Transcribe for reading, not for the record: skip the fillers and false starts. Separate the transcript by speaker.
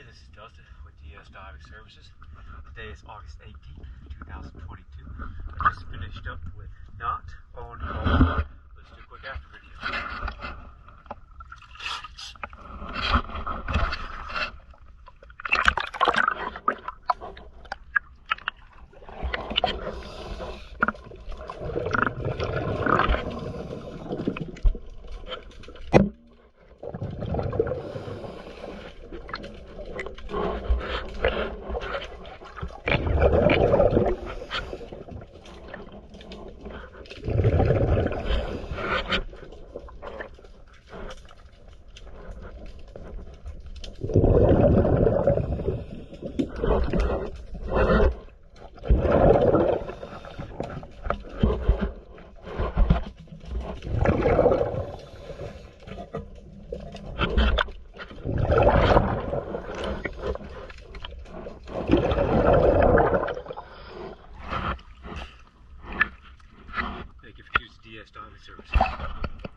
Speaker 1: this is Justin with DS Diving Services. Today is August 18th, 2022. I just finished up with not on hold. Let's do a quick after video. Thank you for choosing DS Diving Services.